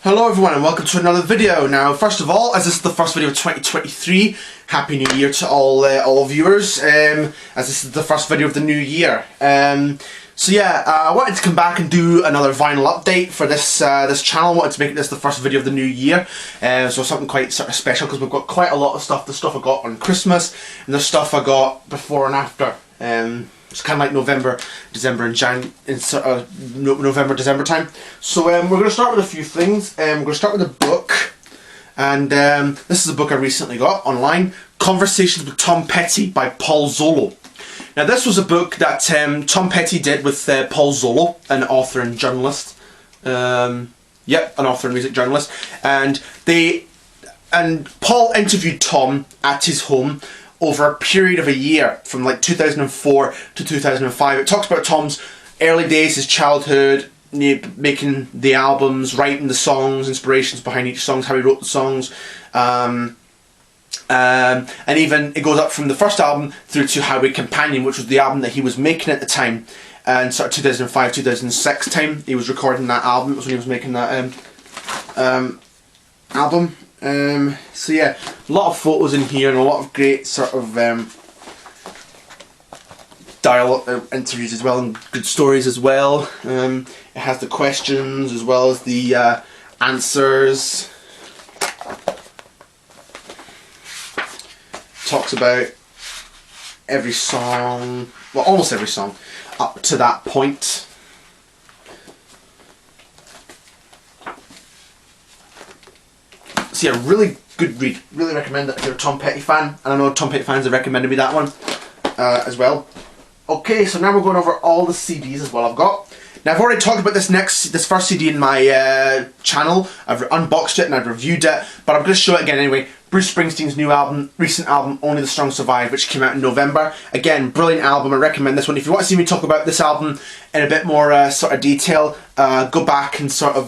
Hello everyone and welcome to another video. Now first of all, as this is the first video of 2023, Happy New Year to all viewers, as this is the first video of the new year. I wanted to come back and do another vinyl update for this channel. I wanted to make this the first video of the new year, so something quite sort of special because we've got quite a lot of stuff. The stuff I got on Christmas and the stuff I got before and after. It's kind of like November, December and November, December time. So we're going to start with a few things. We're going to start with a book. And this is a book I recently got online. Conversations with Tom Petty by Paul Zollo. Now this was a book that Tom Petty did with Paul Zollo, an author and journalist. An author and music journalist. And Paul interviewed Tom at his home over a period of a year, from like 2004 to 2005. It talks about Tom's early days, his childhood, making the albums, writing the songs, inspirations behind each song, how he wrote the songs, and even it goes up from the first album through to Highway Companion, which was the album that he was making at the time, and sort of 2005, 2006 time he was recording that album. It was when he was making that album. A lot of photos in here and a lot of great sort of dialogue interviews as well, and good stories as well. It has the questions as well as the answers. Talks about every song, well, almost every song up to that point. So yeah, really good read. Really recommend it if you're a Tom Petty fan. And I know Tom Petty fans have recommended me that one as well. Okay, so now we're going over all the CDs as well I've got. Now I've already talked about this first CD in my channel. I've unboxed it and I've reviewed it, but I'm going to show it again anyway. Bruce Springsteen's new album, recent album, Only the Strong Survive, which came out in November. Again, brilliant album. I recommend this one. If you want to see me talk about this album in a bit more sort of detail, go back and sort of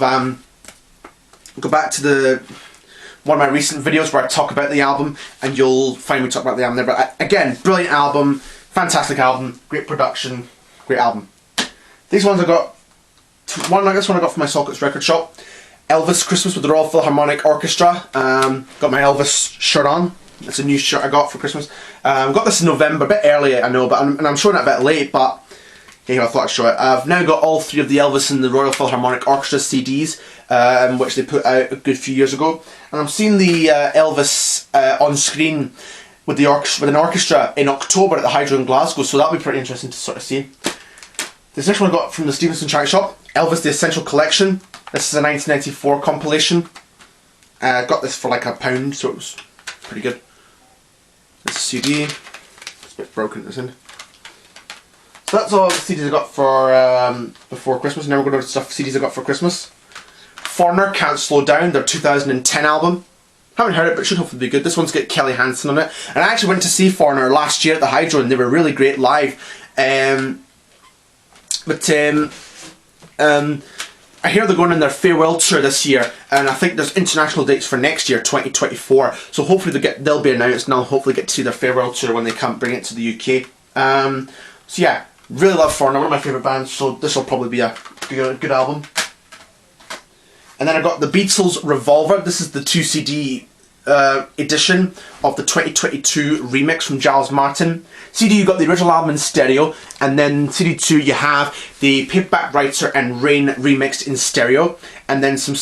go back to one of my recent videos where I talk about the album, and you'll find me talk about the album there. But again, brilliant album, fantastic album, great production, great album. These ones I got, this one I got from my Sockets record shop. Elvis Christmas with the Royal Philharmonic Orchestra. Got my Elvis shirt on. It's a new shirt I got for Christmas. Got this in November, a bit early I know, but I'm showing it a bit late, but yeah, I thought I'd show it. I've now got all three of the Elvis and the Royal Philharmonic Orchestra CDs, which they put out a good few years ago. And I'm seeing the Elvis on screen with an orchestra in October at the Hydro in Glasgow, so that'll be pretty interesting to sort of see. This next one I got from the Stevenson Charity Shop, Elvis The Essential Collection. This is a 1994 compilation. Got this for like £1, so it was pretty good. This CD, it's a bit broken at this end. So that's all the CDs I got for before Christmas. Now we're going to stuff CDs I got for Christmas. Foreigner, Can't Slow Down, their 2010 album. Haven't heard it, but it should hopefully be good. This one's got Kelly Hansen on it. And I actually went to see Foreigner last year at the Hydro, and they were really great live. I hear they're going on their farewell tour this year, and I think there's international dates for next year, 2024. So hopefully they'll be announced, and I'll hopefully get to see their farewell tour when they come bring it to the UK. So yeah, really love Foreigner, one of my favourite bands, so this will probably be a good album. And then I got the Beatles Revolver. This is the 2 CD edition of the 2022 remix from Giles Martin. CD, you got the original album in stereo, and then CD 2 you have the Paperback Writer and Rain remixed in stereo, and then some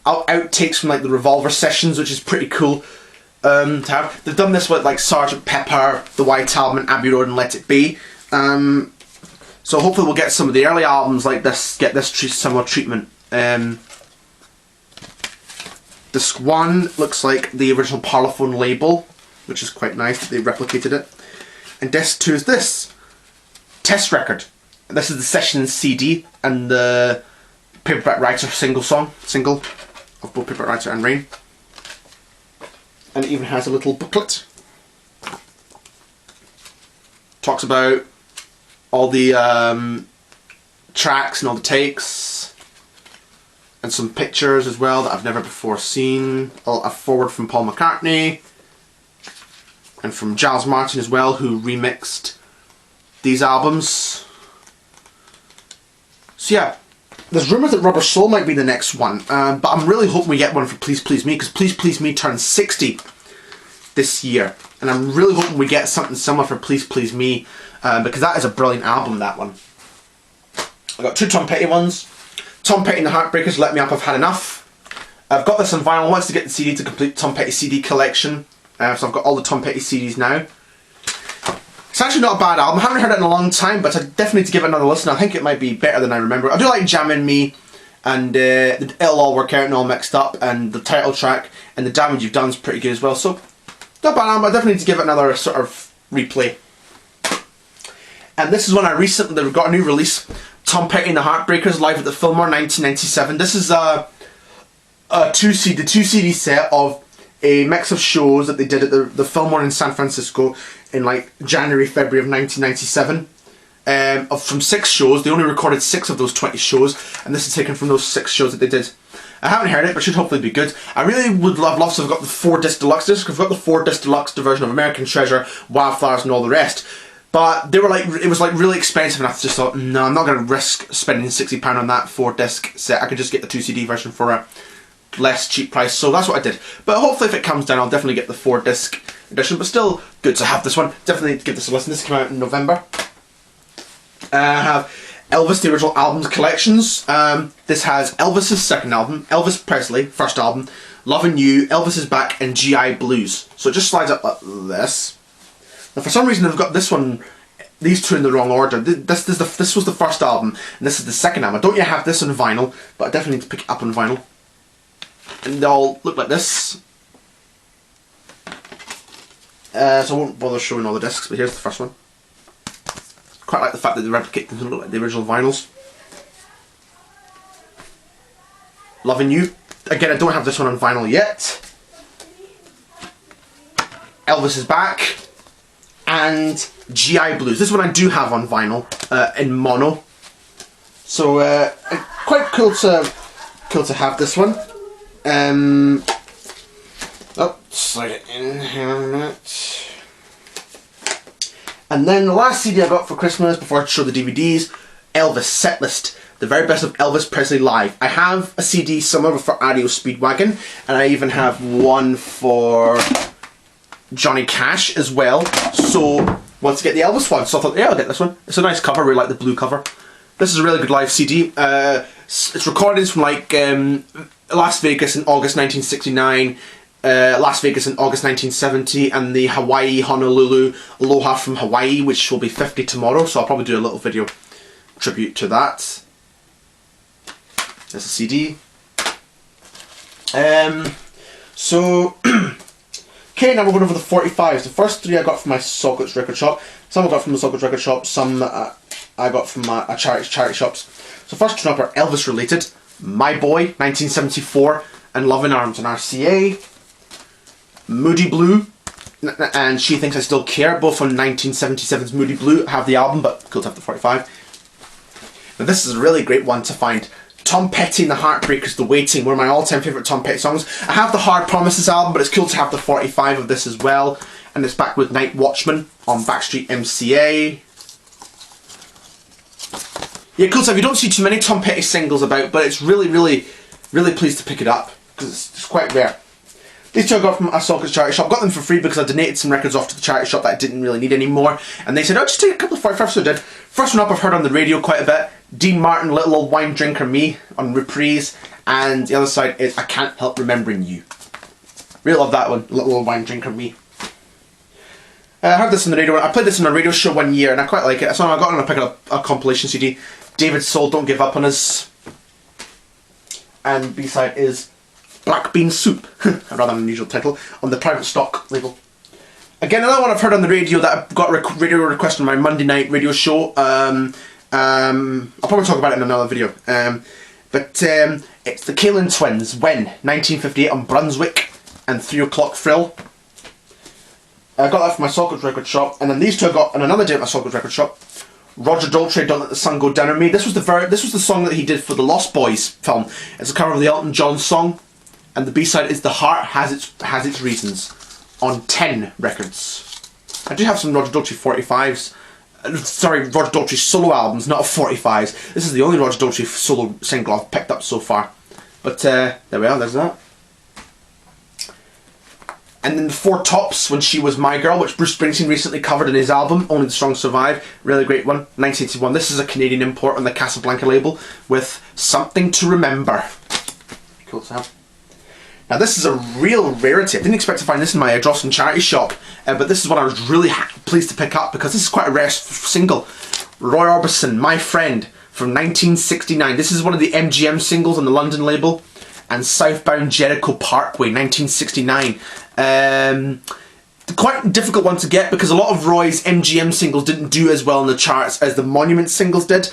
outtakes from like the Revolver sessions, which is pretty cool to have. They've done this with like Sgt. Pepper, The White Album, and Abbey Road and Let It Be. So hopefully we'll get some of the early albums like this, get this similar treatment. Disc 1 looks like the original Parlophone label, which is quite nice that they replicated it. And disc 2 is this, Test Record. This is the session CD and the Paperback Writer single of both Paperback Writer and Rain. And it even has a little booklet. Talks about all the tracks and all the takes. And some pictures as well that I've never before seen. A forward from Paul McCartney. And from Giles Martin as well, who remixed these albums. So yeah, There's rumours that Rubber Soul might be the next one, but I'm really hoping we get one for Please Please Me, because Please Please Me turns 60 this year, and I'm really hoping we get something similar for Please Please Me, because that is a brilliant album, that one. I've got 2 Tom Petty ones. Tom Petty and the Heartbreakers, Let Me Up, I've Had Enough. I've got this on vinyl. I wanted to get the CD to complete Tom Petty CD collection, so I've got all the Tom Petty CDs now. It's actually not a bad album. I haven't heard it in a long time, but I definitely need to give it another listen. I think it might be better than I remember. I do like Jammin' Me, and It'll All Work Out and All Mixed Up, and the title track, and The Damage You've Done is pretty good as well. So, not a bad album. I definitely need to give it another sort of replay. And this is one I recently got a new release. Tom Petty and the Heartbreakers live at the Fillmore 1997. This is the 2 CD set of a mix of shows that they did at the Fillmore in San Francisco in like January, February of 1997. From 6 shows. They only recorded 6 of those 20 shows, and this is taken from those 6 shows that they did. I haven't heard it, but it should hopefully be good. I really would love to have got the 4-disc deluxe disc. I've got the 4-disc deluxe version of American Treasure, Wildflowers, and all the rest. But they were like, it was like really expensive, and I just thought, no, I'm not going to risk spending £60 on that 4-disc set. I could just get the 2 CD version for a less cheap price, so that's what I did. But hopefully if it comes down, I'll definitely get the 4-disc edition, but still good to have this one. Definitely give this a listen. This came out in November. I have Elvis, the original albums collections. This has Elvis's second album, Elvis Presley, first album, Lovin' You, Elvis Is Back, and GI Blues. So it just slides up like this. Now for some reason I've got this one, these 2 in the wrong order. This was the first album, and this is the second album. I don't yet have this on vinyl, but I definitely need to pick it up on vinyl. And they all look like this. So I won't bother showing all the discs, but here's the first one. Quite like the fact that they replicate them to look like the original vinyls. Lovin' You. Again, I don't have this one on vinyl yet. Elvis Is Back. And GI Blues. This one I do have on vinyl, in mono. So, quite cool to have this one. Slide it in here a minute. And then the last CD I got for Christmas before I show the DVDs, Elvis Setlist, the very best of Elvis Presley live. I have a CD similar for Adio Speedwagon, and I even have one for Johnny Cash as well. So wanted to get the Elvis one, so I thought, yeah, I'll get this one. It's a nice cover. I really like the blue cover. This is a really good live CD. It's recordings from like Las Vegas in August 1969. Las Vegas in August 1970, and the Hawaii, Honolulu, Aloha from Hawaii, which will be 50 tomorrow, so I'll probably do a little video tribute to that. There's a CD. So, okay, now we're going over the 45s. The first 3 I got from my Saltcoats record shop. Some I got from the Saltcoats record shop, some I got from charity shops. So first 2 up are Elvis related. My Boy, 1974, and Love in Arms on RCA. Moody Blue, and She Thinks I Still Care, both on 1977's Moody Blue. I have the album, but cool to have the 45. Now this is a really great one to find. Tom Petty and the Heartbreakers, The Waiting, one of my all-time favourite Tom Petty songs. I have the Hard Promises album, but it's cool to have the 45 of this as well. And it's back with Night Watchman on Backstreet MCA. Yeah, cool to have. You don't see too many Tom Petty singles about, but it's really pleased to pick it up, because it's quite rare. These 2 I got from a Saltcoats charity shop. Got them for free because I donated some records off to the charity shop that I didn't really need anymore. And they said, oh, just take a couple of 45s, so I did. First one up I've heard on the radio quite a bit. Dean Martin, Little Old Wine Drinker Me on Reprise. And the other side is I Can't Help Remembering You. Really love that one, Little Old Wine Drinker Me. I heard this on the radio. I played this on a radio show one year and I quite like it. So I got it and I picked up a compilation CD. David Soul, Don't Give Up on Us. And B-side is Black Bean Soup, a rather unusual title, on the Private Stock label. Again, another one I've heard on the radio that I got a radio request on my Monday night radio show. I'll probably talk about it in another video. But it's the Kalin Twins, When, 1958 on Brunswick and 3 O'Clock Frill. I got that from my Saltcoats record shop, and then these 2 I got on another day at my Saltcoats record shop. Roger Daltrey, Don't Let the Sun Go Down on Me. This was the song that he did for the Lost Boys film. It's a cover of the Elton John song. And the B-side is The Heart Has Its Reasons on 10 records. I do have some Roger Daltrey 45s sorry, Roger Daltrey solo albums, not of 45s. This is the only Roger Daltrey solo single I've picked up so far. But there we are, there's that. And then the Four Tops, When She Was My Girl, which Bruce Springsteen recently covered in his album, Only the Strong Survive. Really great one, 1981. This is a Canadian import on the Casablanca label with Something to Remember. Cool to have. Now this is a real rarity. I didn't expect to find this in my Drossland charity shop, but this is what I was really pleased to pick up because this is quite a rare single. Roy Orbison, My Friend, from 1969. This is one of the MGM singles on the London label. And Southbound Jericho Parkway, 1969. Quite difficult one to get because a lot of Roy's MGM singles didn't do as well in the charts as the Monument singles did.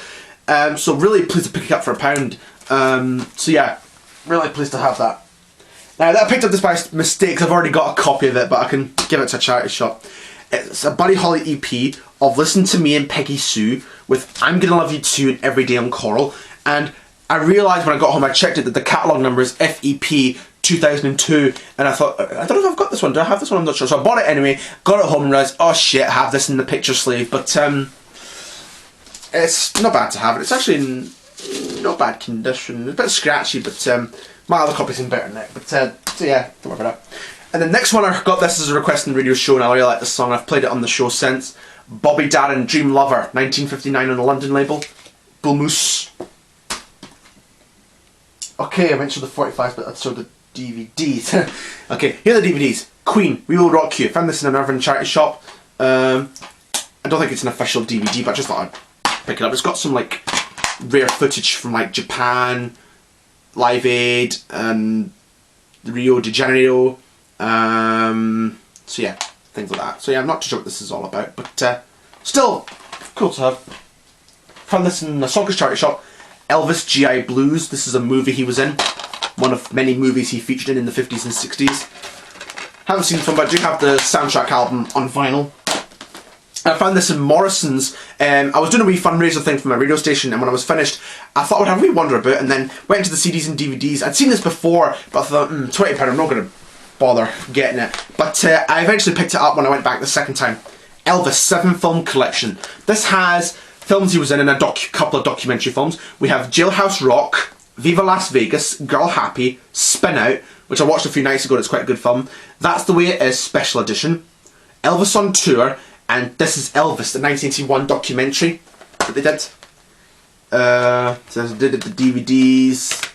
So really pleased to pick it up for £1. So yeah, really pleased to have that. Now I picked up this by mistake, I've already got a copy of it, but I can give it to a charity shop. It's a Buddy Holly EP of Listen to Me and Peggy Sue with I'm Gonna Love You Too and Every Day on Coral. And I realised when I got home, I checked it, that the catalogue number is FEP 2002, and I thought, I don't know if I've got this one, do I have this one? I'm not sure. So I bought it anyway, got it home and realised, oh shit, I have this in the picture sleeve, but it's not bad to have it. It's actually in not bad condition, it's a bit scratchy, but my other copy's in better nick, but so yeah, don't worry about that. And the next one I got this as a request in the radio show, and I really like this song, I've played it on the show since. Bobby Darin, Dream Lover, 1959 on the London label. Bull Moose. Okay, I mentioned the 45s, but so the DVDs. Okay, here are the DVDs. Queen, We Will Rock You. I found this in an urban charity shop. I don't think it's an official DVD, but I just thought I'd pick it up. It's got some like rare footage from like Japan, Live Aid, and Rio de Janeiro. So yeah, things like that. So yeah, I'm not too sure what this is all about, but still cool to have. Found this in a Sonkers charity shop. Elvis GI Blues. This is a movie he was in. One of many movies he featured in the 50s and 60s. Haven't seen this one, but I do have the soundtrack album on vinyl. I found this in Morrison's. I was doing a wee fundraiser thing for my radio station, and when I was finished, I thought I would have a wee wander about, and then went into the CDs and DVDs. I'd seen this before, but I thought, £20, I'm not going to bother getting it. But I eventually picked it up when I went back the second time. Elvis 7-film collection. This has films he was in a couple of documentary films. We have Jailhouse Rock, Viva Las Vegas, Girl Happy, Spin Out, which I watched a few nights ago, it's quite a good film. That's the Way It Is, Special Edition. Elvis on Tour, and This Is Elvis, the 1981 documentary that they did. So they did the DVDs.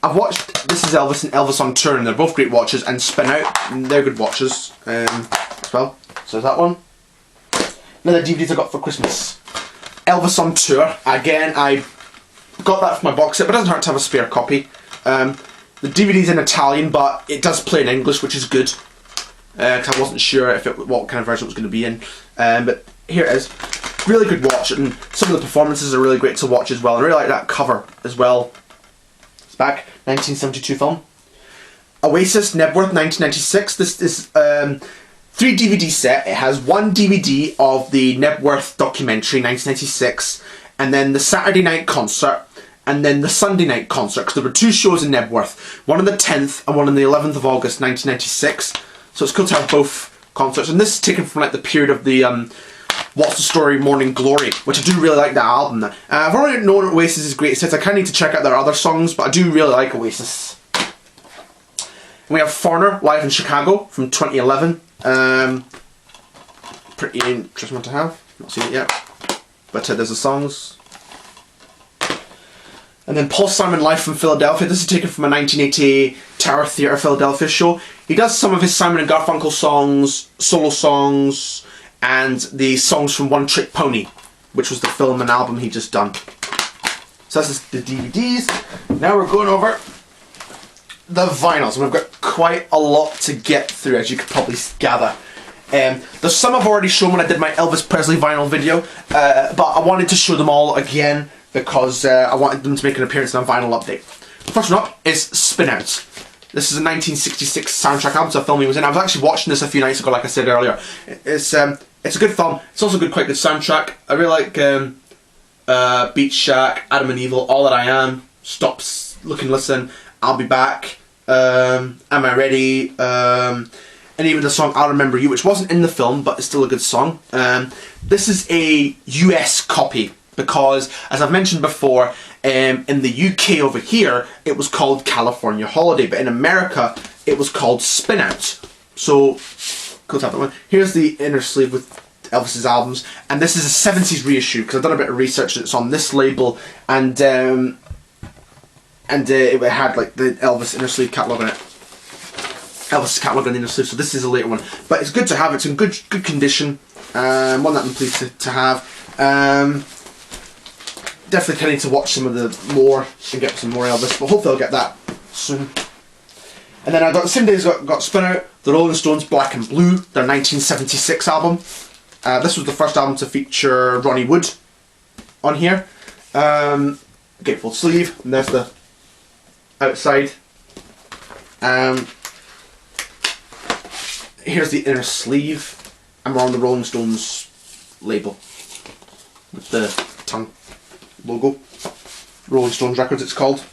I've watched This Is Elvis and Elvis on Tour, and they're both great watches, and Spin Out, and they're good watches as well. So there's that one. Another DVDs I got for Christmas. Elvis on Tour. Again, I got that for my box set, but it doesn't hurt to have a spare copy. The DVD's in Italian, but it does play in English, which is good. Because I wasn't sure if what kind of version it was going to be in. But here it is. Really good watch, and some of the performances are really great to watch as well. I really like that cover as well. It's back, 1972 film. Oasis, Nebworth, 1996. This is 3 DVD set. It has 1 DVD of the Nebworth documentary, 1996, and then the Saturday night concert, and then the Sunday night concert, because there were 2 shows in Nebworth, one on the 10th and one on the 11th of August, 1996. So it's cool to have both concerts, and this is taken from like the period of the What's the Story, Morning Glory, which I do really like that album. I've already known Oasis is great since I kind of need to check out their other songs, but I do really like Oasis. And we have Foreigner, live in Chicago from 2011. Pretty interesting one to have. Not seen it yet, but there's the songs. And then Paul Simon, live from Philadelphia. This is taken from a 1980 Tower Theatre Philadelphia show. He does some of his Simon and Garfunkel songs, solo songs, and the songs from One Trick Pony, which was the film and album he just done. So that's the DVDs. Now we're going over the vinyls, and we've got quite a lot to get through, as you could probably gather. There's some I've already shown when I did my Elvis Presley vinyl video, but I wanted to show them all again because I wanted them to make an appearance in a vinyl update. First one up is Spin Out. This is a 1966 soundtrack album to a film he was in. I was actually watching this a few nights ago, like I said earlier. It's a good film. It's also quite good soundtrack. I really like Beach Shack, Adam and Evil, All That I Am, Stop, Look and Listen, I'll Be Back, Am I Ready? and even the song "I'll Remember You," which wasn't in the film, but it's still a good song. This is a US copy because, as I've mentioned before, in the UK over here, it was called California Holiday, but in America, it was called Spin Out. So, cool to have that one. Here's the inner sleeve with Elvis's albums, and this is a 70s reissue because I've done a bit of research. It's on this label, and it had like the Elvis inner sleeve catalogue in it. Elvis catalogue on the inner sleeve, so this is a later one, but it's good to have. It's in good condition. One that I'm pleased to have. Definitely need to watch some of the more and get some more Elvis, but hopefully I'll get that soon. And then I got the same day as got Spin Out, the Rolling Stones Black and Blue, their 1976 album. This was the first album to feature Ronnie Wood on here. Gatefold sleeve, and there's the outside. Here's the inner sleeve, and we're on the Rolling Stones label with the tongue logo. Rolling Stones Records it's called.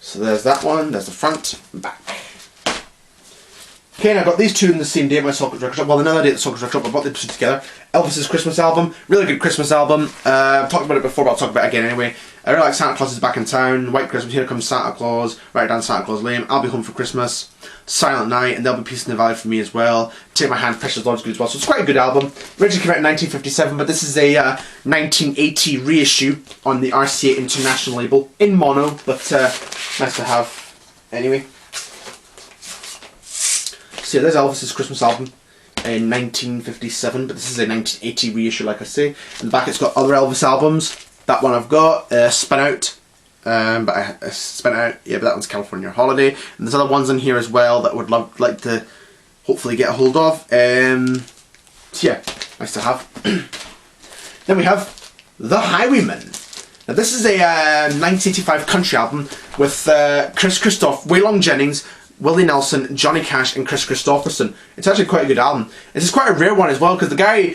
So there's that one, there's the front and back. Okay, and I got these two in the same day at my Sockets Record Shop. Well, another day at the Sockets Record Shop, I bought the two together. Elvis's Christmas album, really good Christmas album. I've talked about it before, but I'll talk about it again anyway. I really like Santa Claus is Back in Town, White Christmas, Here Comes Santa Claus, Right Down Santa Claus Lane, I'll Be Home for Christmas, Silent Night, and There'll Be Peace in the Valley for Me as well. Take My Hand, Precious Lord's Good as well. So it's quite a good album. Originally came out in 1957, but this is a 1980 reissue on the RCA International label in mono, but nice to have anyway. So yeah, there's Elvis's Christmas album in 1957, but this is a 1980 reissue, like I say. In the back it's got other Elvis albums. That one I've got, Spin Out, Spin Out, yeah, but that one's California Holiday. And there's other ones in here as well that I would like to hopefully get a hold of. So yeah, nice to have. Then we have The Highwaymen. Now this is a 1985 country album with Chris Christoph, Waylon Jennings, Willie Nelson, Johnny Cash and Chris Christopherson. It's actually quite a good album. This is quite a rare one as well because the guy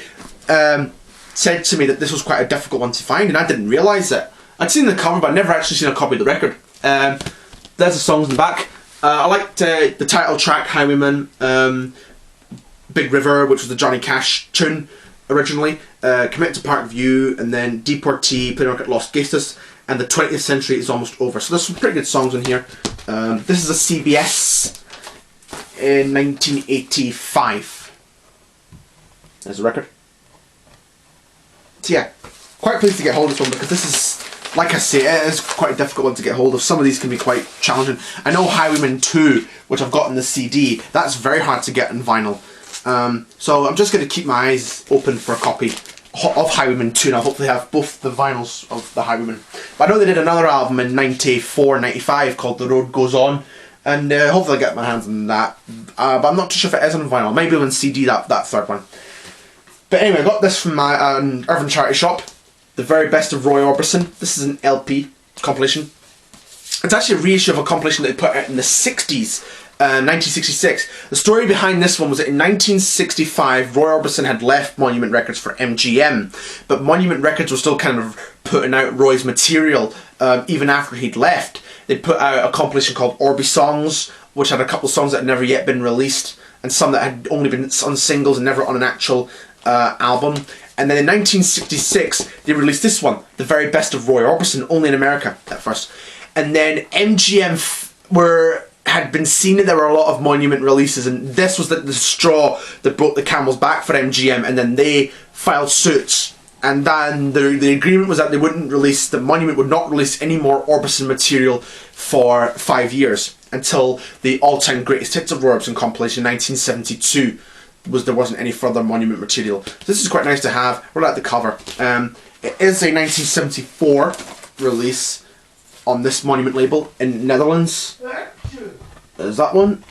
said to me that this was quite a difficult one to find and I didn't realise it. I'd seen the cover but I'd never actually seen a copy of the record. There's the songs in the back. I liked the title track, Highwayman, Big River, which was the Johnny Cash tune originally, Commit to Parkview, and then Deportee, Play Rock at Los Gestas, and the 20th Century is Almost Over. So there's some pretty good songs in here. This is a CBS in 1985. There's the record. So yeah, quite pleased to get hold of this one because this is, like I say, it is quite a difficult one to get hold of. Some of these can be quite challenging. I know Highwayman 2, which I've got in the CD, that's very hard to get in vinyl. So I'm just going to keep my eyes open for a copy of Highwayman 2 and I'll hopefully have both the vinyls of the Highwayman. But I know they did another album in 94, 95 called The Road Goes On, and hopefully I'll get my hands on that. But I'm not too sure if it is on vinyl, maybe on CD, that third one. But anyway, I got this from my Irvine charity shop, The Very Best of Roy Orbison. This is an LP compilation. It's actually a reissue of a compilation that they put out in the 60s, 1966. The story behind this one was that in 1965, Roy Orbison had left Monument Records for MGM, but Monument Records was still kind of putting out Roy's material even after he'd left. They put out a compilation called Orby Songs, which had a couple of songs that had never yet been released, and some that had only been on singles and never on an actual album. And then in 1966, they released this one, The Very Best of Roy Orbison, only in America at first. And then MGM had been seen that there were a lot of Monument releases, and this was the straw that broke the camel's back for MGM, and then they filed suits. And then the agreement was that they wouldn't release, the Monument would not release any more Orbison material for 5 years, until the all-time greatest hits of Roy Orbison compilation in 1972. There wasn't any further Monument material. So this is quite nice to have. I like the cover. It is a 1974 release on this Monument label in Netherlands. There's that one.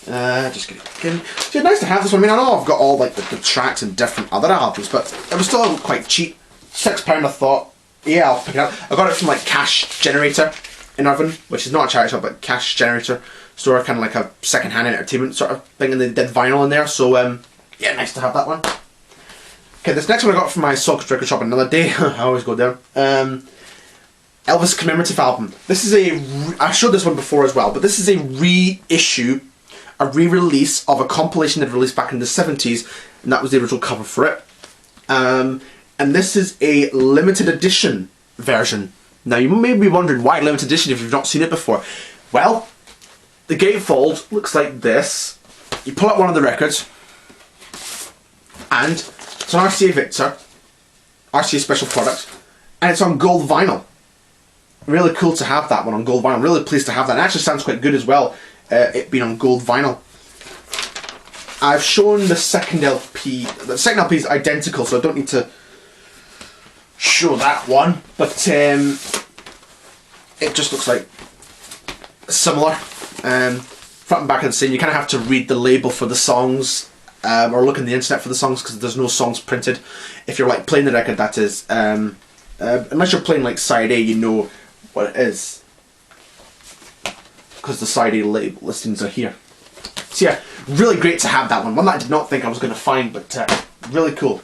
Just kidding. So nice to have this one. I mean, I know I've got all like the tracks and different other albums, but it was still quite cheap. £6 I thought. Yeah, I'll pick it up. I got it from like Cash Generator in Irvine, which is not a charity shop, but Cash Generator store, kind of like a second-hand entertainment sort of thing, and they did vinyl in there. So yeah, nice to have that one. Okay, this next one I got from my Sockets Record Shop another day. I always go there. Elvis commemorative album. This is I showed this one before as well, but this is a reissue, a re-release of a compilation they'd released back in the 70s, and that was the original cover for it. And this is a limited edition version. Now you may be wondering why limited edition if you've not seen it before. Well, the gatefold looks like this. You pull out one of the records, and it's an RCA Victor, RCA special product, and it's on gold vinyl. Really cool to have that one on gold vinyl. I'm really pleased to have that. It actually sounds quite good as well, it being on gold vinyl. I've shown the second LP. The second LP is identical, so I don't need to show that one. But it just looks like similar. Front and back are the same. You kind of have to read the label for the songs, or look on the internet for the songs, because there's no songs printed. If you're like playing the record, that is. Unless you're playing like side A, you know what it is, because the side A label listings are here. So yeah, really great to have that one. One that I did not think I was going to find, but really cool.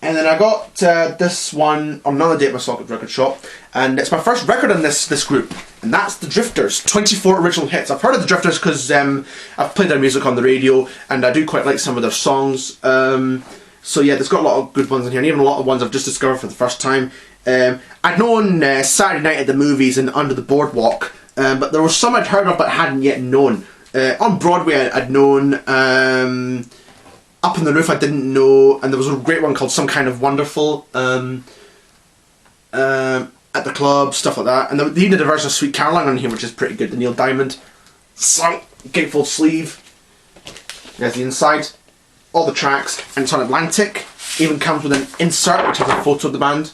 And then I got this one on another day at my Socket record shop, and it's my first record in this group, and that's the Drifters, 24 original hits. I've heard of the Drifters because I've played their music on the radio, and I do quite like some of their songs. So yeah, there's got a lot of good ones in here, and even a lot of ones I've just discovered for the first time. I'd known Saturday Night at the Movies and Under the Boardwalk, but there were some I'd heard of but hadn't yet known. On Broadway I'd known, Up on the Roof I didn't know, and there was a great one called Some Kind of Wonderful, at the club, stuff like that. And they even did a version of Sweet Caroline on here, which is pretty good, the Neil Diamond song, gatefold sleeve. There's the inside, all the tracks, and it's on Atlantic. Even comes with an insert which has a photo of the band.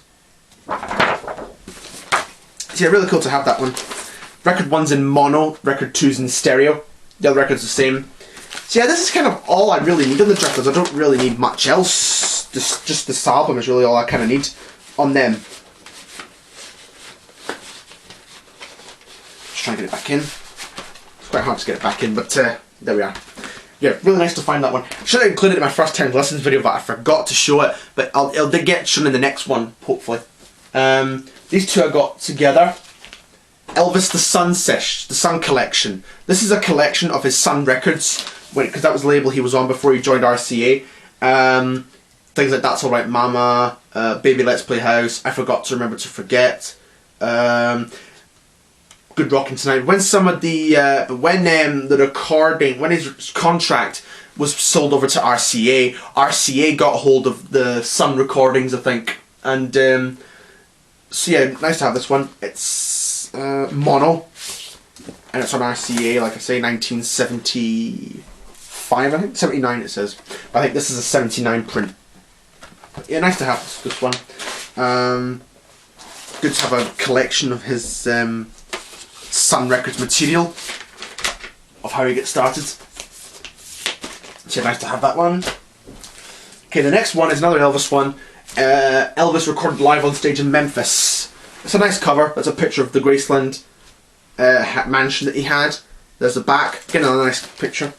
So yeah, really cool to have that one. Record 1's in mono, record 2's in stereo. The other record's the same. So yeah, this is kind of all I really need on the Drifters. I don't really need much else. Just this album is really all I kind of need on them. Just trying to get it back in. It's quite hard to get it back in, but there we are. Yeah, really nice to find that one. I should have included it in my first 10 listens video, but I forgot to show it. But it'll get shown in the next one, hopefully. These two I got together. Elvis the Sun Collection. This is a collection of his Sun records, because that was the label he was on before he joined RCA. Things like That's Alright Mama, Baby Let's Play House, I Forgot to Remember to Forget, Good Rockin' Tonight. When some of the the recording, when his contract was sold over to RCA, RCA got hold of the Sun recordings, I think, and so yeah, nice to have this one. It's mono, and it's on RCA, like I say, 1975, I think, 79 it says. But I think this is a 79 print. But yeah, nice to have this one. Good to have a collection of his Sun Records material, of how he gets started. So nice to have that one. Okay, the next one is another Elvis one. Elvis recorded live on stage in Memphis. It's a nice cover. That's a picture of the Graceland mansion that he had. There's the back. Again, another nice picture.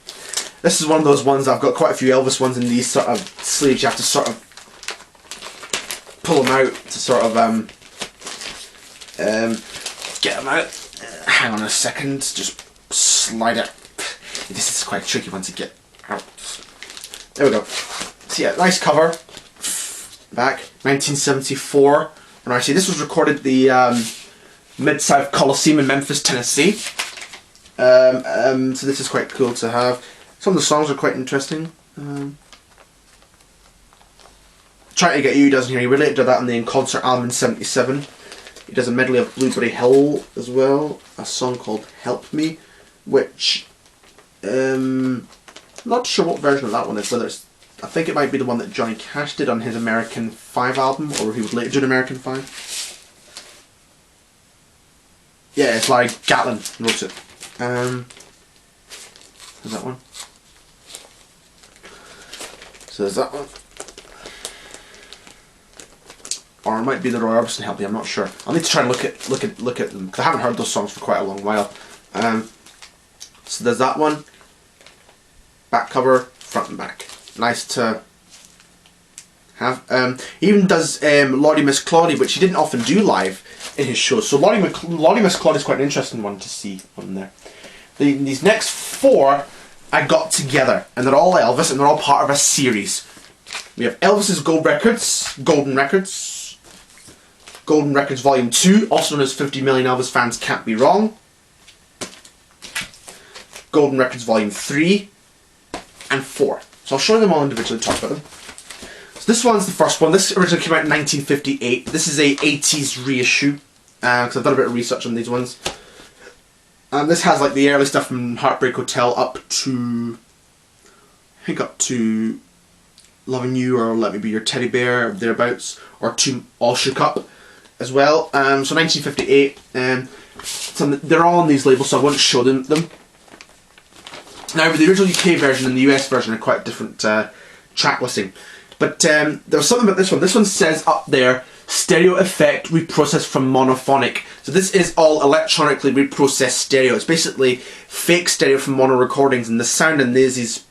This is one of those ones, I've got quite a few Elvis ones in these sort of sleeves. You have to sort of pull them out to sort of get them out. Hang on a second, just slide it. This is quite a tricky one to get out. There we go. So yeah, nice cover. Back, 1974. And actually, this was recorded at the Mid-South Coliseum in Memphis, Tennessee. So this is quite cool to have. Some of the songs are quite interesting. Trying to Get You does here. He related to that on the In Concert album in 77. He does a medley of Blueberry Hill as well. A song called Help Me, which I'm not sure what version of that one is. Whether it's, I think it might be the one that Johnny Cash did on his American 5 album, or he would later do an American 5. Yeah, it's like Gatlin wrote it. There's that one. So there's that one. Or it might be the Roy Orbison Help Me, I'm not sure. I'll need to try and look at them, because I haven't heard those songs for quite a long while. So there's that one. Back cover, front and back. Nice to He even does Lordy Miss Claudie, which he didn't often do live in his shows. So Lordy Miss Claudie is quite an interesting one to see on there. These next 4 I got together, and they're all Elvis, and they're all part of a series. We have Elvis's Golden Records Volume 2, also known as 50 Million Elvis Fans Can't Be Wrong. Golden Records Volume 3 and 4. So I'll show them all individually, talk about them. So this one's the first one. This originally came out in 1958. This is a 80s reissue, because I've done a bit of research on these ones. This has like the early stuff from Heartbreak Hotel up to, I think up to Loving You or Let Me Be Your Teddy Bear, or thereabouts, or to All Shook Up as well. So 1958, so they're all on these labels, so I won't show them. Now, the original UK version and the US version are quite different track listing. But there was something about this one. This one says up there, stereo effect reprocessed from monophonic. So this is all electronically reprocessed stereo. It's basically fake stereo from mono recordings, and the sound in these is,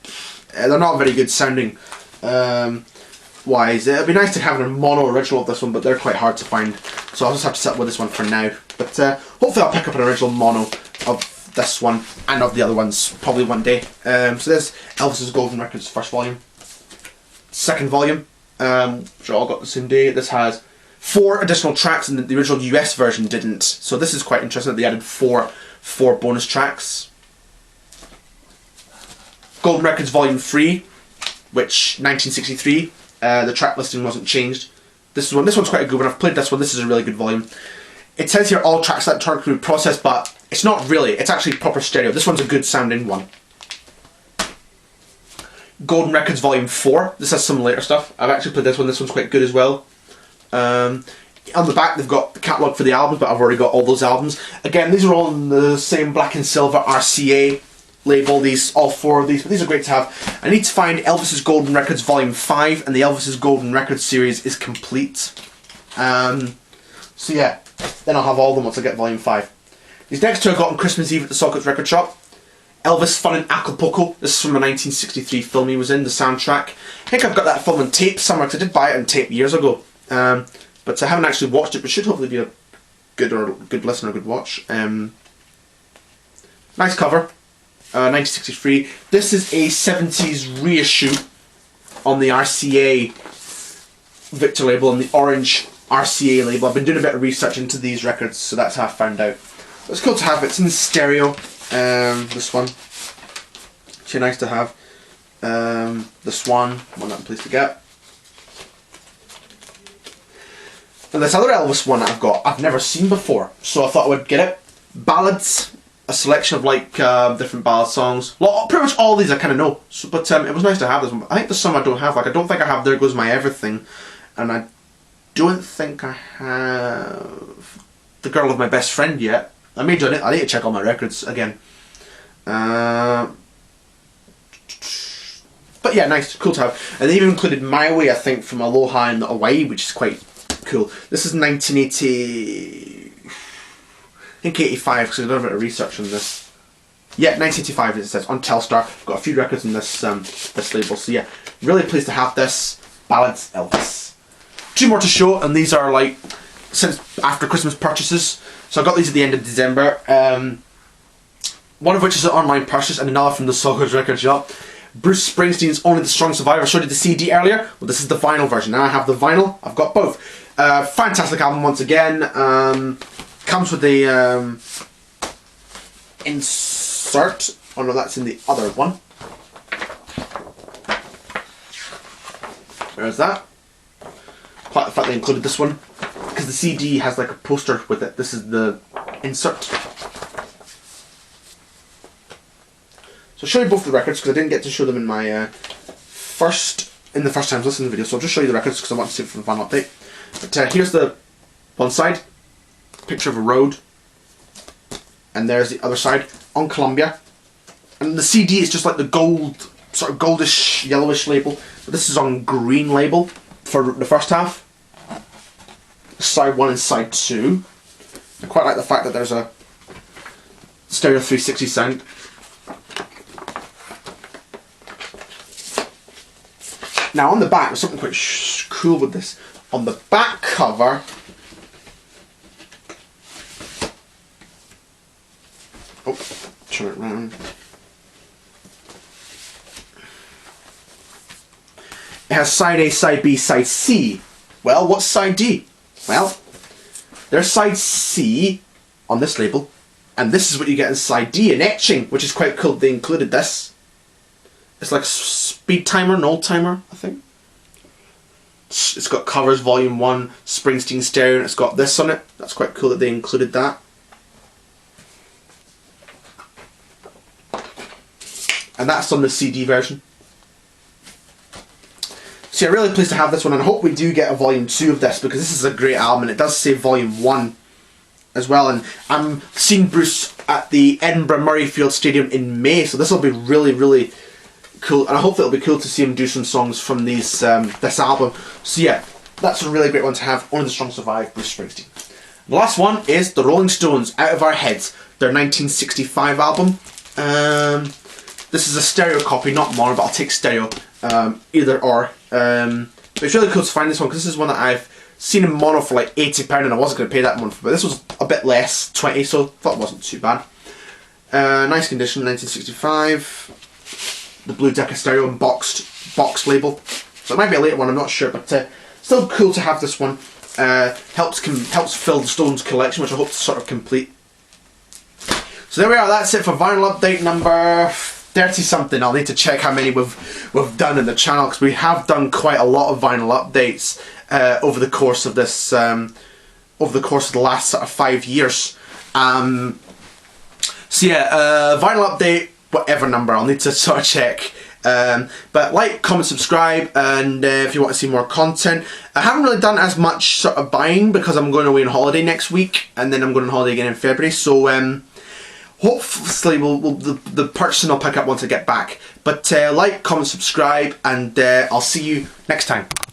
they're not very good sounding wise. It'd be nice to have a mono original of this one, but they're quite hard to find. So I'll just have to settle with this one for now. But hopefully I'll pick up an original mono of this one and of the other ones probably one day. So there's Elvis's Golden Records first volume. Second volume, which all got the same day. This has 4 additional tracks, and the original US version didn't. So this is quite interesting that they added 4 bonus tracks. Golden Records Volume 3, which 1963. The track listing wasn't changed. This one's quite a good one. I've played this one. This is a really good volume. It says here all tracks electronically processed, but it's not really. It's actually proper stereo. This one's a good sounding one. Golden Records Volume 4. This has some later stuff. I've actually played this one. This one's quite good as well. On the back they've got the catalogue for the albums, but I've already got all those albums. Again, these are all on the same black and silver RCA label, all 4 of these, but these are great to have. I need to find Elvis's Golden Records Volume 5, and the Elvis's Golden Records series is complete. So yeah, then I'll have all of them once I get Volume 5. These next 2 I got on Christmas Eve at the Sockets Record Shop. Elvis Fun in Acapulco. This is from a 1963 film he was in, the soundtrack. I think I've got that film on tape somewhere, because I did buy it on tape years ago. But I haven't actually watched it, but should hopefully be a good listen or good watch. Nice cover. 1963. This is a 70s reissue on the RCA Victor label, on the orange RCA label. I've been doing a bit of research into these records, so that's how I found out. It's cool to have. It's in stereo. This one. It's nice to have. The Swan, one that I'm pleased to get. And this other Elvis one that I've got, I've never seen before, so I thought I would get it. Ballads, a selection of like different ballad songs. Pretty much all these I kind of know, so, but it was nice to have this one. But I think there's some I don't have. Like I don't think I have There Goes My Everything, and I don't think I have The Girl of My Best Friend yet. I need to check all my records again. But yeah, nice, cool to have. And they even included My Way, I think, from Aloha and Hawaii, which is quite cool. This is 1980, I think 85, because I've done a bit of research on this. Yeah, 1985 it says, on Telstar. Got a few records on this this label, so yeah, really pleased to have this. Ballads, Elvis. 2 more to show, and these are like, since after Christmas purchases. So I got these at the end of December. One of which is an online purchase, and another from the Sockets Record Shop. Bruce Springsteen's Only the Strong Survive. I showed you the CD earlier. Well, this is the vinyl version. Now I have the vinyl. I've got both. Fantastic album once again. Comes with the insert. Oh no, that's in the other one. There's that. Quite the fact they included this one, because the CD has like a poster with it. This is the insert. So I'll show you both the records, because I didn't get to show them in my the first times listening to the video. So I'll just show you the records because I want to see it for the final update. But here's the one side, picture of a road, and there's the other side on Columbia. And the CD is just like the gold, sort of goldish, yellowish label. But this is on green label for the first half. Side 1 and side 2. I quite like the fact that there's a stereo 360 sound. Now on the back, there's something quite cool with this. On the back cover, oh, turn it around. It has side A, side B, side C. Well, what's side D? Well, there's side C on this label, and this is what you get in side D, an etching, which is quite cool. They included this. It's like a speed timer, an old timer, I think. It's got covers, volume 1, Springsteen stereo, and it's got this on it. That's quite cool that they included that. And that's on the CD version. So yeah, really pleased to have this one, and I hope we do get a volume 2 of this, because this is a great album, and it does say volume 1 as well. And I'm seeing Bruce at the Edinburgh Murrayfield Stadium in May, so this will be really, really cool, and I hope it'll be cool to see him do some songs from these this album. So yeah, that's a really great one to have. Only the Strong Survive, Bruce Springsteen. The last one is the Rolling Stones, Out of Our Heads, their 1965 album. This is a stereo copy, not mono, but I'll take stereo, either or. But it's really cool to find this one, because this is one that I've seen in mono for like £80, and I wasn't going to pay that one for, but this was a bit less, 20, so I thought it wasn't too bad. Nice condition, 1965. The Blue Decca stereo and boxed label. So it might be a later one, I'm not sure, but still cool to have this one. Helps fill the Stones collection, which I hope to sort of complete. So there we are, that's it for vinyl update number 30 something. I'll need to check how many we've done in the channel, because we have done quite a lot of vinyl updates over the course of this over the course of the last sort of 5 years. So yeah, vinyl update, whatever number, I'll need to sort of check. But like, comment, subscribe, and if you want to see more content. I haven't really done as much sort of buying, because I'm going away on holiday next week, and then I'm going on holiday again in February, so hopefully the purchasing will pick up once I get back. But like, comment, subscribe, and I'll see you next time.